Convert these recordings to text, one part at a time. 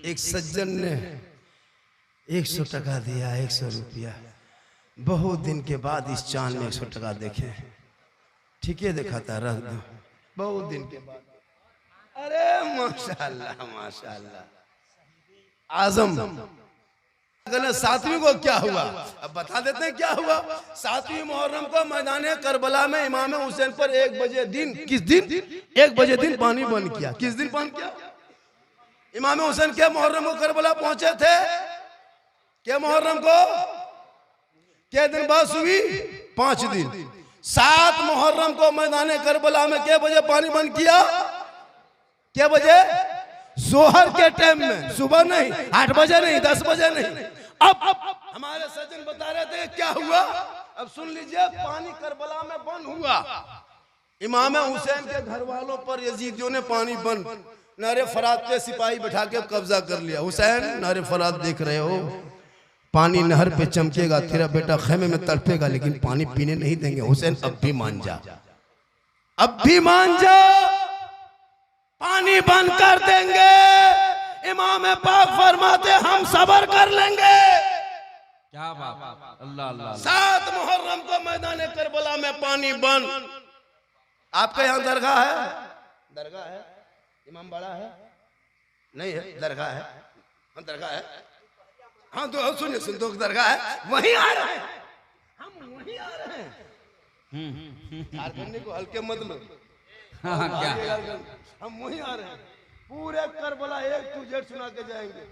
एक सज्जन ने 100 टका दिया, 100 रुपया। बहुत दिन के बाद इस चांद में 100 टका देखे, ठीक है दिखाता, रख दो। बहुत दिन के बाद, अरे माशाल्लाह माशाल्लाह। आजम 7वीं को क्या हुआ, अब बता देते हैं क्या हुआ। 7वीं मुहर्रम को मैदान करबला में इमाम हुसैन पर 1 बजे दिन, किस दिन 1 बजे दिन पानी बंद किया। किस दिन बंद किया? इमाम हुसैन के मुहर्रम को करबला पहुंचे थे, क्या मुहर्रम को क्या दिन बाद हुई? 5 दिन। 7 मुहर्रम को मैदान करबला में क्या बजे पानी बंद किया? क्या बजे? जोहर के टाइम में, सुबह नहीं, 8 बजे नहीं, 10 बजे नहीं। अब हमारे सज्जन बता रहे थे क्या हुआ। अब सुन लीजिए, पानी करबला में बंद हुआ। इमाम हुसैन के घर वालों पर यजीदियों ने पानी बंद, नारे फरात पे सिपाही बैठा के कब्जा कर लिया। हुसैन नारे फरात देख रहे हो, पानी नहर पे चमकेगा, तेरा बेटा खेमे में तड़पेगा, लेकिन पानी पीने नहीं देंगे। हुसैन अब भी मान जा, अब भी मान जा, पानी बंद कर देंगे। इमाम पाक फरमाते हम सब्र कर लेंगे। क्या बात, अल्लाह अल्लाह। 7 मुहर्रम को मैदान करबला में पानी बंद। आपके यहाँ दरगाह है? दरगाह है, इमाम बाड़ा है? नहीं है, दरगाह है। हाँ दरगाह है। हाँ तो सुनिए, सुन तो दरगाह है, वहीं आ रहे हैं हम, वहीं आ रहे हैं। झारखंडी को हल्के मत लो, क्या हम वहीं आ रहे हैं। पूरे करबला A to Z सुना के जाएंगे।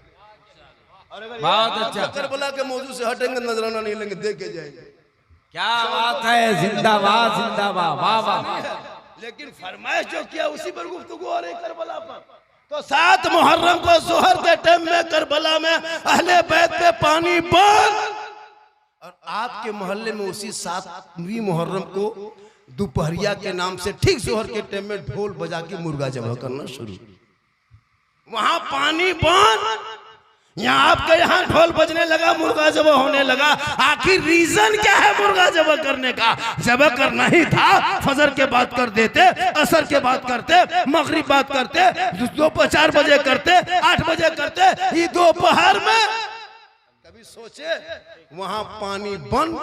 और अगर बहुत अच्छा, करबला के मौजू से हटेंगे, नजराना नहीं लेंगे, देख के जाएंगे। क्या बात है, जिंदाबाद जिंदाबाद, वाह वाह। लेकिन फरमाइश जो किया उसी पर गुफ्तगू हो रही करबला पर। तो 7 मुहर्रम को जोहर के टाइम में करबला में अहले बैत पे पानी बंद। और आपके मोहल्ले में उसी 7वीं मुहर्रम को दोपहरिया के नाम से ठीक जोहर के टाइम में ढोल बजा के मुर्गा जबह करना शुरू। वहां पानी बंद, यहाँ आपके यहाँ ढोल बजने लगा, मुर्गा जबह होने लगा। आखिर रीजन क्या है मुर्गा जबह करने का? जबह करना ही था, फजर के बाद कर देते, असर के बाद करते, मगरिब बाद करते, दोपहर 4 बजे करते, 8 बजे करते, ये दोपहर में कभी सोचे? वहां पानी बंद,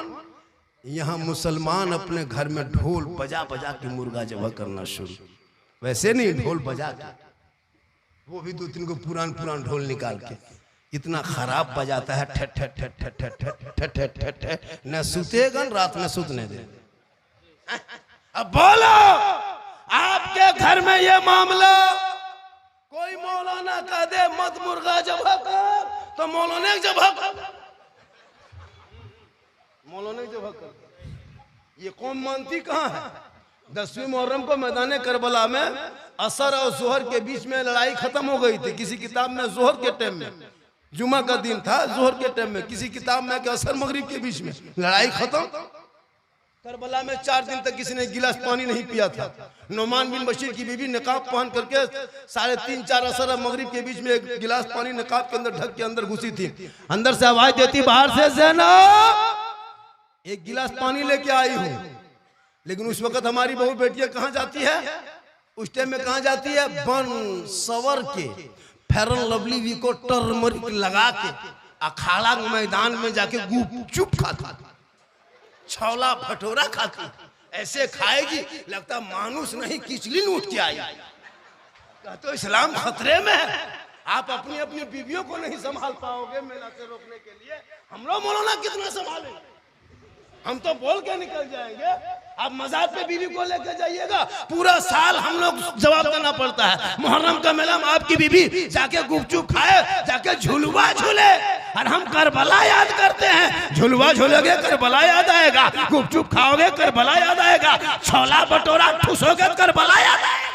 यहाँ मुसलमान अपने घर में ढोल बजा बजा के मुर्गा जबह करना शुरू। वैसे नहीं, ढोल बजा के, वो भी 2-3 को पुरान ढोल निकाल के। इतना खराब बजाता है, ठे ठे ठे ठे ठे ठे ठे ठे ठे ठे, न सुतेगा रात में सुतने दे। अब बोलो, आपके घर में ये मामला कोई मौलाना कह दे मत मुर्गा जबह कर, तो मौलाना जबह कर, मौलाना जबह कर। ये कौन मानती कहाँ है? 10वीं मुहर्रम को मैदान करबला में असर और जोहर के बीच में लड़ाई खत्म हो गई थी। किसी किताब में जोहर के टाइम में, जुमा का दिन था, जोहर के टाइम में, किसी किताब में कि असर मगरिब के बीच में लड़ाई खत्म। करबला में 4 दिन तक किसी ने गिलास पानी नहीं पिया था। नौमान बिन बशीर की बीवी निकाब पहन करके 3:30-4 असर और मगरिब के बीच में एक गिलास पानी निकाब के अंदर ढक के अंदर घुसी थी। अंदर से आवाज देती बाहर से, ज़ैनब 1 गिलास पानी लेके आई हूँ। लेकिन उस वक्त हमारी बहू बेटियां कहाँ जाती है? उस टाइम में कहाँ जाती है? बन सवर के, फेरन लवली वी को टर्मरिक लगा के अखाड़ा मैदान में जाके गुपचुप खाती, छोला भटोरा खाती। ऐसे खाएगी लगता मानुस नहीं किचलिन उठ के आई। तो इस्लाम खतरे में है। आप अपनी अपनी बीवियों को नहीं संभाल पाओगे मेला से रोकने के लिए, हम लोग मौलाना कितना संभालेंगे? हम तो बोल के निकल जाएंगे। आप मज़ार पे बीवी को लेकर जाइएगा, पूरा साल हम लोग जवाब देना पड़ता है। मुहर्रम का मेला में आपकी बीवी जाके गुपचुप खाए, जाके झुलवा झूले, और हम करबला याद करते हैं। झुलवा झूलोगे करबला याद आएगा, गुपचुप खाओगे करबला याद आएगा, छोला भटोरा ठूसोगे करबला याद आएगा।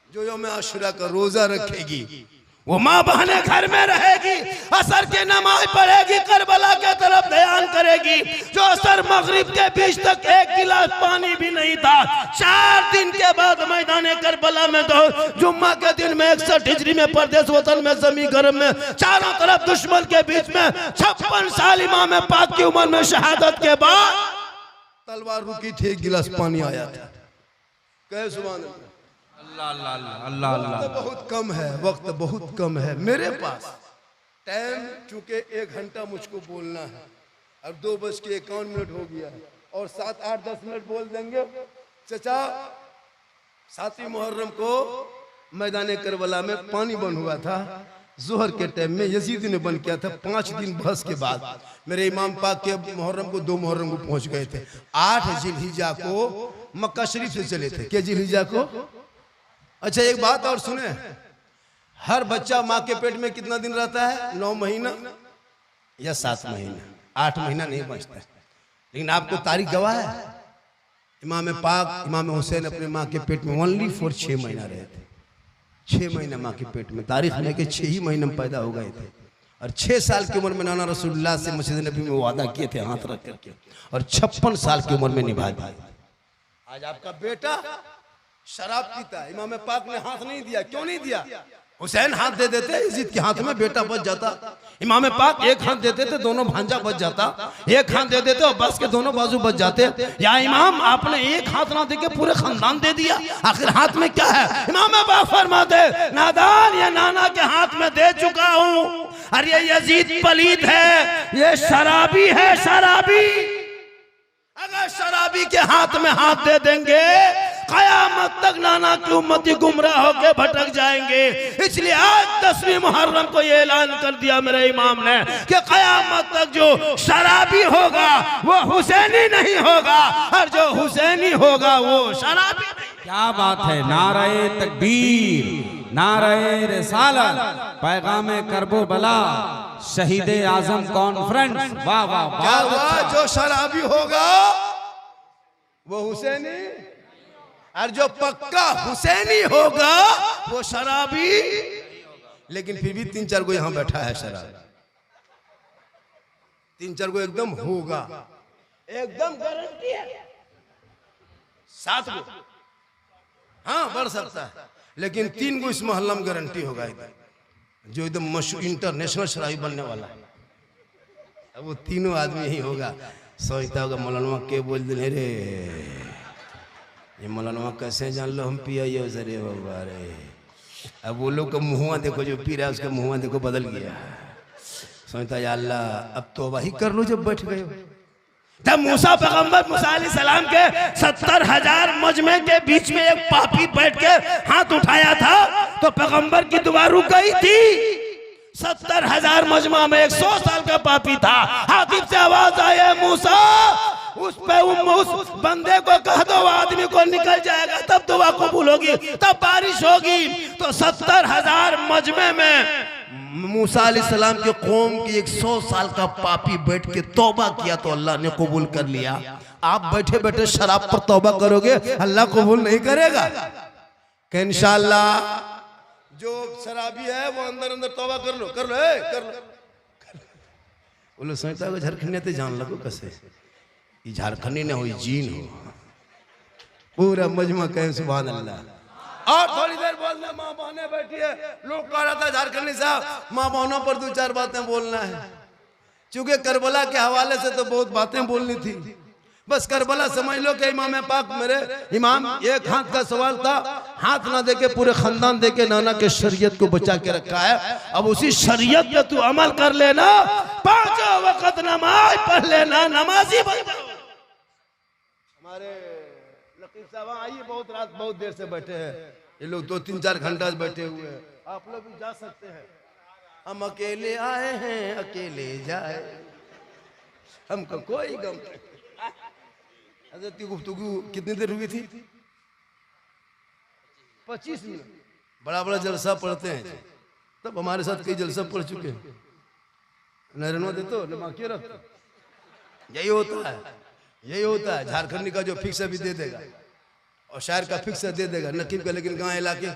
जो यौम आशुरा का रोजा रखेगी वो माँ बहने घर में रहेगी, असर की नमाज पढ़ेगी, करबला के तरफ ध्यान करेगी। जो असर मगरिब के बीच तक 1 गिलास पानी भी नहीं था, 4 दिन के बाद मैदान करबला में दो जुम्मा के दिन में 61 हिजरी में परदेश वतन में जमी गरम में चारों तरफ दुश्मन के बीच में 56 साल इमाम पाक की उम्र में शहादत के बाद तलवार रुकी थी, 1 गिलास पानी आया था। कहे सुभान अल्लाह। अल्लाह अल्लाह अल्लाह अल्लाह वक्त बहुत कम है, वक्त बहुत कम है मेरे पास। टाइम चूंकि 1 घंटा मुझको बोलना है, अब 2:51 हो गया है और 7, 8, 10 मिनट बोल देंगे। चचा 7वीं मुहर्रम को मैदान करबला में पानी बंद हुआ था, जोहर के टाइम में यजीद ने बंद किया था। 5 दिन बहस के बाद मेरे इमाम पाक के मुहर्रम को 2 मुहर्रम को पहुंच गए थे। 8 जिलहिजा को मक्का शरीफ से चले थे। क्या जिलहिजा को? अच्छा एक बात और सुने, हर बच्चा माँ के पेट में कितना दिन रहता है? 9 महीना या 7 महीना, 8 महीना नहीं बचता। लेकिन आपको तारीख गवाह है, इमाम पाक इमाम हुसैन अपने माँ के पेट में ओनली फॉर 6 महीना रहे थे। 6 महीना माँ के पेट में, तारीख में के 6 ही महीने में पैदा हो गए थे। और 6 साल की उम्र में नाना रसूलुल्लाह से मस्जिद नबी में वादा किए थे हाथ रख करके, और 56 साल की उम्र में निभा दिया। आज आपका बेटा शराब पीता है, इमाम पाक ने हाथ नहीं दिया। क्यों नहीं दिया? हुसैन हाथ दे देते यजीद के हाथ में, बेटा बच जाता। इमाम पाक एक हाथ देते थे, दोनों भांजा बच जाता। एक हाथ दे देते और बस के दोनों बाजू बच जाते। या इमाम आपने एक हाथ ना देके पूरे खानदान दे दिया, आखिर हाथ में क्या है? इमाम पाक फरमाते नादान, ये नाना के हाथ में दे चुका हूं। अरे यजीद पलीद है, ये शराबी है, शराबी। अगर शराबी के हाथ में हाथ दे देंगे कयामत तक नाना की उम्मती गुमराह होकर भटक जाएंगे। इसलिए आज 10वीं मुहर्रम को ये ऐलान कर दिया मेरे इमाम ने कि कयामत तक जो शराबी होगा वो हुसैनी नहीं होगा, और जो हुसैनी होगा वो शराबी नहीं। क्या बात है, नारे तकबीर, नारे रिसालत, पैगाम करबला, शहीद आजम कॉन्फ्रेंस। वाह वाह वाह। जो शराबी होगा वो हुसैनी, और जो पक्का हुसैनी होगा वो शराबी। लेकिन फिर भी 3-4 को यहां बैठा है शराबी, 3-4 को एकदम होगा, एकदम गारंटी है। 7 को हाँ बढ़ सकता है, लेकिन 3 को इस मोहल्ला में गारंटी होगा इधर, जो एकदम मशहूर इंटरनेशनल शराबी बनने वाला है। अब वो तीनों आदमी ही होगा। सोचता होगा मौलाना के बोल दे रे, ये मौलाना कैसे जान लो हम पिया सरे बाबा रे। अब वो लोग का मुँह देखो, जो पी रहा है उसका मुँह देखो बदल गया। सोचता या अल्लाह अब तौबा ही कर लो जब बैठ गए। जब मूसा पैगंबर मूसा अलैहिस्सलाम के 70,000 मजमे के बीच में एक पापी बैठ के हाथ उठाया था तो पैगंबर की दुआ रुक गई थी। 70,000 मजमा में 100 साल का पापी था। हातिब से आवाज आए मूसा उस बंदे को कह दो आदमी को निकल जाएगा, तब दुआ कबूल होगी, तब बारिश होगी। तो 70,000 मजमे में मूसा अलैहिस्सलाम के कौम की 100 साल का पापी बैठ के तौबा किया तो अल्लाह ने कबूल कर लिया। आप बैठे बैठे शराब पर तौबा करोगे, अल्लाह कबूल नहीं करेगा। कि इंशाअल्लाह जो शराबी है वो अंदर अंदर तौबा कर लो, कर लो, कर लो। बोलो सोचता है झारखंड ते जान लगो कैसे ये झारखंडी ने हुई जीन हो। पूरा मजमा कहे सुभान अल्लाह। और थोड़ी देर बोलना, माँ बहने बैठी है, लोग कह रहा था झारखंडी साहब माँ बहनों पर 2-4 बातें बोलना है। चूंकि करबला के हवाले से तो बहुत बातें बोलनी थी, बस करबला समझ लो कि इमाम पाक मेरे इमाम एक हाथ का सवाल था, हाथ ना देके पूरे खानदान देके नाना के शरीयत को बचा के रखा है। अब उसी शरीयत पे तू अमल कर लेना, 5 वक्त नमाज पढ़ लेना, नमाजी बन जाओ। हमारे लकीब साहब आइए, बहुत रात बहुत देर से बैठे हैं ये लोग, 2-3-4 घंटा बैठे हुए हैं। आप लोग भी जा सकते हैं। हम अकेले आए हैं अकेले जाए, हमको कोई गम नहीं। हज़रत की गुफ्तगू कितनी देर हुई थी? 25 मिनट। बड़ा बड़ा जलसा पढ़ते हैं, तब हमारे साथ कई जलसा पढ़ चुके हैं। नरनो दे तो नमाकिया रख, यही होता है, यही होता है। झारखंडी का जो फिक्स भी दे देगा और शायर का फिक्स दे देगा, नकीब का लेकिन गाँव इलाके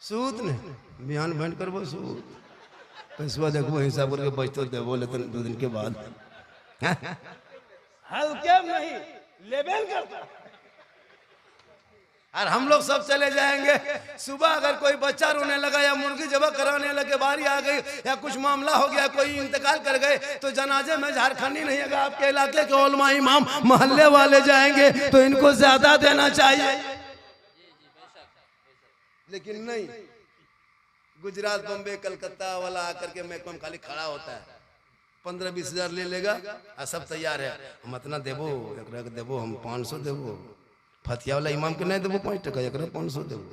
सूत ने बयान बैंड कर वो सूत पैसा देखो हिसाब करके बचते दे बोले तो 2 दिन के बाद हल्के नहीं लेवल करता। और हम लोग सब चले जाएंगे। सुबह अगर कोई बच्चा रोने लगा या मुर्गी जबा कराने लगे, बारी आ गई या कुछ मामला हो गया, कोई इंतकाल कर गए, तो जनाजे में झारखंडी नहीं है, आपके इलाके के उलमा इमाम मोहल्ले वाले जाएंगे तो इनको ज्यादा देना चाहिए। लेकिन नहीं, गुजरात बम्बे कलकत्ता वाला आकर के महकमा में खाली खड़ा होता है, 15-20 हजार ले लेगा और सब तैयार है, हम इतना देबो, एक देबो, हम 500 देबो, फतिया वाला इमाम के नहीं देबो 5 टका, एक 500 देबो।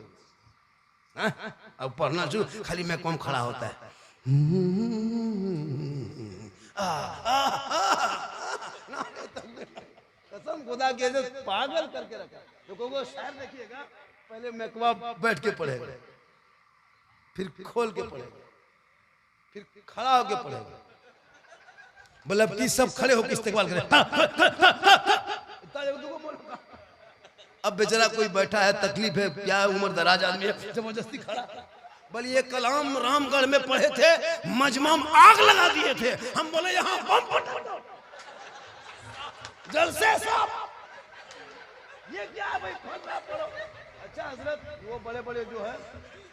अब पढ़ना जो खाली महकमा में खड़ा होता है, कसम खुदा के पागल करके रखा। लोगों को शायर देखिएगा, पहले महकमा बैठ के पढ़ेगा, फिर खोल के पढ़ेगा, फिर खड़ा होके पढ़ेगा, मतलब कि सब खड़े होकर इस्तेमाल करें। अब बेचारा कोई बैठा है, तकलीफ है, क्या उम्र दराज आदमी है, जबरदस्ती खड़ा। बोले ये कलाम रामगढ़ में पढ़े थे, मजमा में आग लगा दिए थे, हम बोले यहाँ बम फटा जलसे साहब, ये क्या है भाई, फटा पड़ो। अच्छा हजरत, वो बड़े बड़े जो है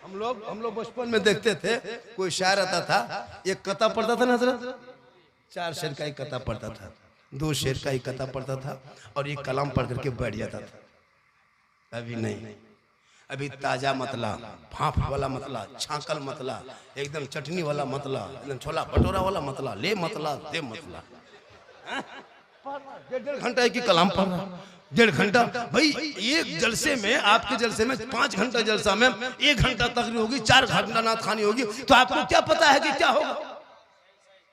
हम लोग बचपन में देखते थे, कोई शायर आता था, एक कथा पढ़ता था ना हजरत, 4 शेर का एक कथा पढ़ता था, 2 शेर का एक कथा पढ़ता था, और एक कलाम पढ़ करके बैठ जाता था। अभी नहीं, अभी ताजा मतला, भाप वाला मतला, छाकल मतला, एकदम चटनी वाला मतला, एकदम छोला भटूरा वाला मतला, ले मतला दे मतला। 1.5 घंटा की कलाम पढ़ रहा, 1.5 घंटा भाई। एक जलसे में, आपके जलसे में 5 घंटा जलसा में 1 घंटा तकरीर होगी, 4 घंटा नात खानी होगी, तो आपको क्या पता है कि क्या होगा?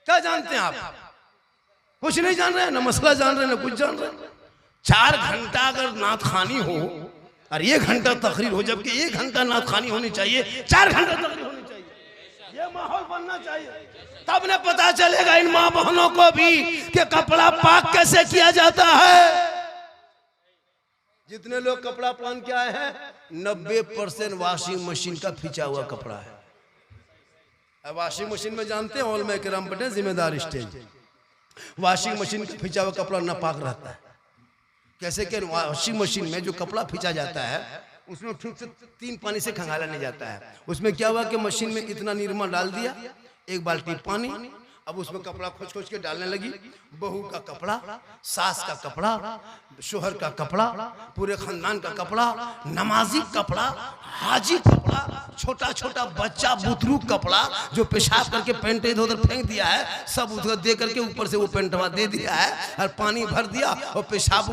क्या जानते हैं आप? कुछ नहीं जान रहे हैं, ना मसला जान रहे हैं, ना कुछ जान रहे हैं। 4 घंटा अगर नात खानी हो और 1 घंटा तकरीर हो, जबकि 1 घंटा नात खानी होनी चाहिए, 4 घंटा तकरीर होनी चाहिए। ये माहौल बनना चाहिए, तब न पता चलेगा इन माँ बहनों को भी कि कपड़ा पाक कैसे किया जाता है। जितने लोग कपड़ा पहन के आए हैं, 90% वॉशिंग मशीन का खींचा हुआ कपड़ा है। अब वॉशिंग मशीन में जानते हैं, ऑल में राम पटेल जिम्मेदार स्टेज, वॉशिंग मशीन का खींचा हुआ कपड़ा नापाक रहता है। कैसे कि वॉशिंग मशीन में जो कपड़ा खींचा जाता है, उसमें ठीक से 3 पानी से खंगाला नहीं जाता है। उसमें क्या हुआ कि मशीन में इतना निरमा डाल दिया, 1 बाल्टी पानी, अब उसमें कपड़ा खोज खोज के डालने लगी। बहू का कपड़ा, सास का कपड़ा, शोहर का कपड़ा, पूरे खानदान का कपड़ा, नमाजी कपड़ा, हाजी कपड़ा, छोटा छोटा बच्चा बुतरू कपड़ा जो पेशाब करके पेंट इधर उधर फेंक दिया है, सब उधर दे करके ऊपर से वो पेंटवा दे दिया है और पानी भर दिया, और पेशाब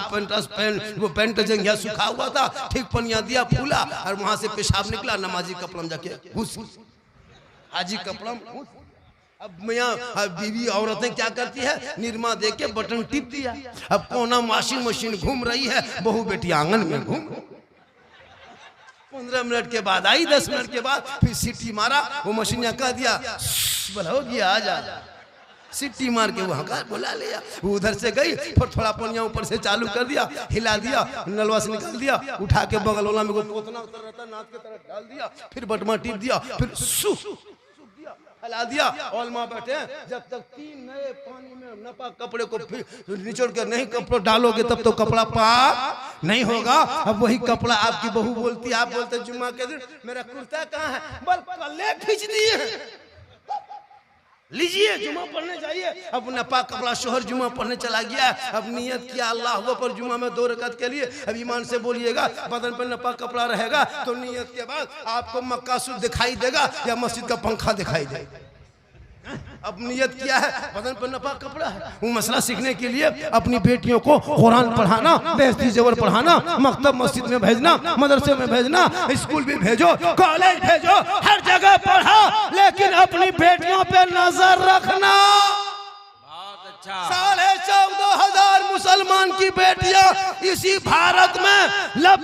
वो पेंट जंगिया सूखा हुआ था, ठीक पनिया दिया, फूला, और वहां से पेशाब निकला, नमाजी कपड़ा में जाके घुस, हाजी कपड़ा में। अब मियाँ बीवी औरतें क्या करती है, निरमा दे के बटन टिप दिया, अब कोना वॉशिंग मशीन घूम रही है, बहू बेटी आंगन में घूम। 15 मिनट के बाद आई, 10 मिनट के बाद फिर सीटी मारा, वो मशीन कह दिया बोला हो गया, आ जा। सीटी मार के वहां का बुला लिया, वो उधर से गई, फिर थोड़ा पनिया ऊपर से चालू कर दिया, हिला दिया, नलवा से निकाल दिया, उठा के बगल वाला में पोतना उतर रहता नाक के तरफ डाल दिया, फिर बटमा टिप दिया, फिर सूख हला दिया। और माँ बैठे, जब तक 3 नए पानी में नापाक कपड़े को निचोड़ कर नहीं कपड़े डालोगे तब तो कपड़ा पाक नहीं होगा। अब वही कपड़ा आपकी बहू बोलती है, आप बोलते जुम्मा के दिन मेरा कुर्ता कहाँ है, बल कल्ले खींच दिए, लीजिए जुम्मा पढ़ने जाइए। अब नापाक कपड़ा शोहर जुम्मा पढ़ने चला गया, अब नियत किया अल्लाह हुआ पर जुम्मा में 2 रकात के लिए, अब ईमान से बोलिएगा, बदन पर नापाक कपड़ा रहेगा तो नियत के बाद आपको मक्का सूद दिखाई देगा या मस्जिद का पंखा दिखाई देगा। अब नियत किया है बदन पर नापाक कपड़ा है, वो मसला सीखने के लिए अपनी बेटियों को कुरान पढ़ाना, बेहती ज़बर पढ़ाना, मकतब मस्जिद में भेजना, मदरसे में भेजना, स्कूल भी भेजो, कॉलेज भेजो, हर जगह पढ़ा, लेकिन अपनी बेटियों पे नजर रखना। 14,500 मुसलमान की बेटियां इसी भारत में लब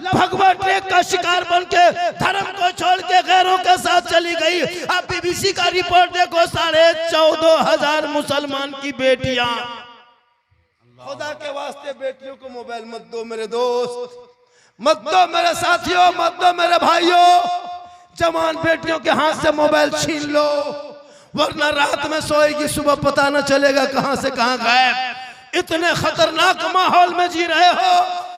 भगवटे का शिकार बन के धर्म को छोड़ के गैरों के साथ चली गई। अब बीबीसी का रिपोर्ट देखो, 14,500 मुसलमान की बेटियां। खुदा के वास्ते बेटियों को मोबाइल मत दो मेरे दोस्त, मत दो मेरे साथियों, मत दो मेरे भाइयों। जवान बेटियों के हाथ से मोबाइल छीन लो, वरना रात में सोएगी, सुबह पता न चलेगा कहां से कहां गायब। इतने खतरनाक माहौल में जी रहे हो।